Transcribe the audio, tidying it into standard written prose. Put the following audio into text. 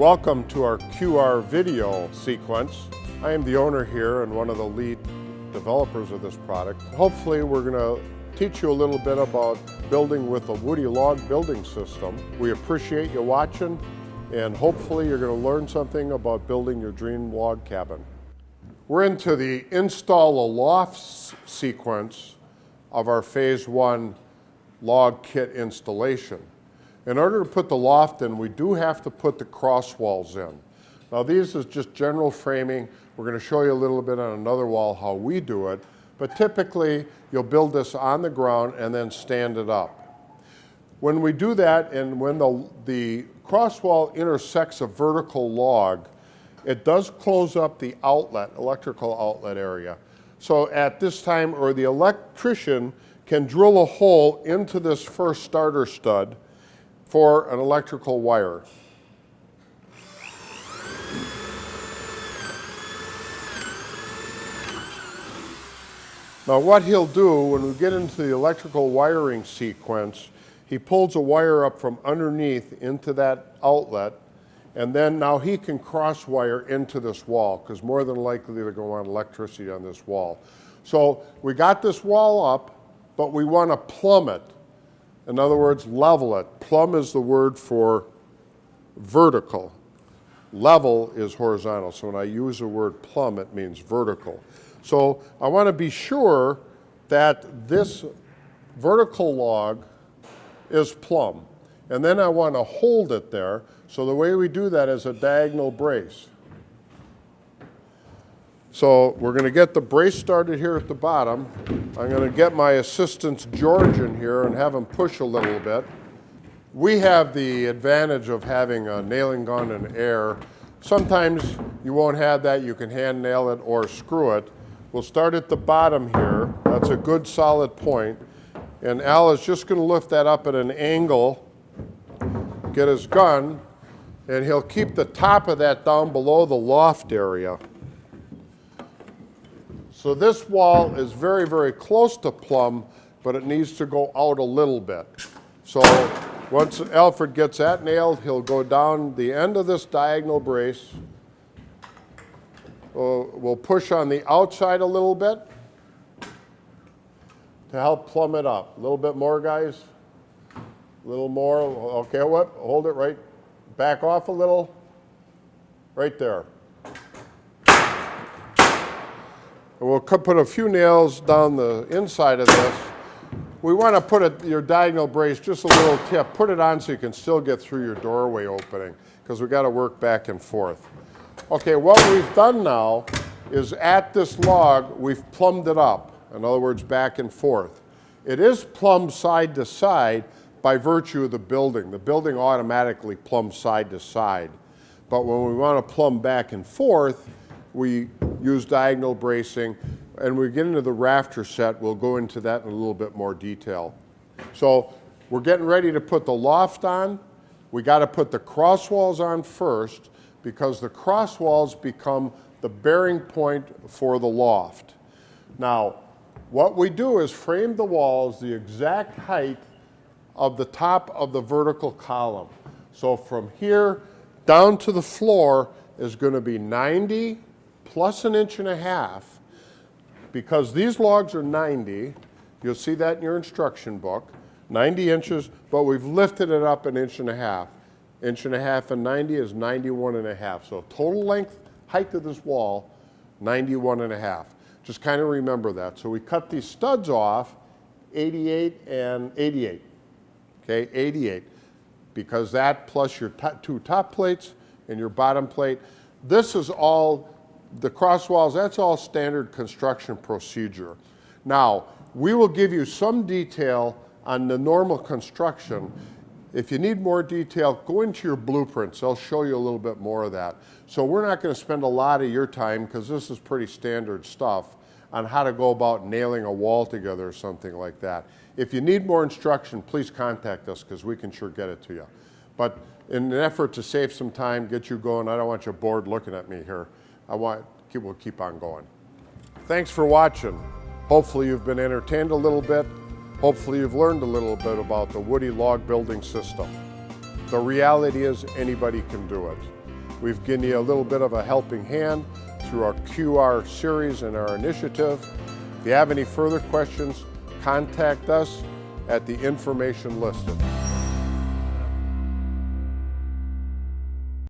Welcome to our QR video sequence. I am the owner here and one of the lead developers of this product. Hopefully we're going to teach you a little bit about building with a woody log building system. We appreciate you watching, and hopefully you're going to learn something about building your dream log cabin. We're into the install a loft sequence of our phase 1 log kit installation. In order to put the loft in, we do have to put the cross walls in. Now these is just general framing. We're going to show you a little bit on another wall how we do it, but typically you'll build this on the ground and then stand it up. When we do that, and when the cross wall intersects a vertical log, it does close up the outlet, electrical outlet area. So at this time, or the electrician can drill a hole into this first starter stud for an electrical wire. Now what he'll do when we get into the electrical wiring sequence, he pulls a wire up from underneath into that outlet, and then now he can cross wire into this wall, because more than likely they're going to want electricity on this wall. So we got this wall up, but we want to plumb it. In other words, level it. Plumb is the word for vertical. Level is horizontal. So when I use the word plumb, it means vertical. So I want to be sure that this vertical log is plumb. And then I want to hold it there. So the way we do that is a diagonal brace. So we're going to get the brace started here at the bottom. I'm going to get my assistant George in here and have him push a little bit. We have the advantage of having a nailing gun and air. Sometimes you won't have that. You can hand nail it or screw it. We'll start at the bottom here. That's a good solid point. And Al is just going to lift that up at an angle, get his gun, and he'll keep the top of that down below the loft area. So this wall is very, very close to plumb, but it needs to go out a little bit. So once Alfred gets that nailed, he'll go down the end of this diagonal brace. We'll push on the outside a little bit to help plumb it up. A little bit more, guys. A little more. Okay, what? Hold it right. Back off a little. Right there. We'll put a few nails down the inside of this. We want to put your diagonal brace just a little tip. Put it on so you can still get through your doorway opening, because we've got to work back and forth. Okay, what we've done now is at this log, we've plumbed it up. In other words, back and forth. It is plumbed side to side by virtue of the building. The building automatically plumbs side to side. But when we want to plumb back and forth, we use diagonal bracing, and we get into the rafter set. We'll go into that in a little bit more detail. So we're getting ready to put the loft on. We got to put the cross walls on first, because the cross walls become the bearing point for the loft. Now, what we do is frame the walls the exact height of the top of the vertical column. So from here down to the floor is going to be 90 plus 1.5 inches, because these logs are 90. You'll see that in your instruction book, 90 inches, but we've lifted it up 1.5 inches. 1.5 inches and 90 is 91.5. So total length, height of this wall, 91.5. Just kind of remember that. So we cut these studs off 88 and 88. Okay, 88. Because that plus your two top plates and your bottom plate, this is all, the cross walls, that's all standard construction procedure. Now, we will give you some detail on the normal construction. If you need more detail, go into your blueprints. They'll show you a little bit more of that. So we're not going to spend a lot of your time, because this is pretty standard stuff, on how to go about nailing a wall together or something like that. If you need more instruction, please contact us, because we can sure get it to you. But in an effort to save some time, get you going, I don't want you bored looking at me here. We'll keep on going. Thanks for watching. Hopefully you've been entertained a little bit. Hopefully you've learned a little bit about the woody log building system. The reality is anybody can do it. We've given you a little bit of a helping hand through our QR series and our initiative. If you have any further questions, contact us at the information listed.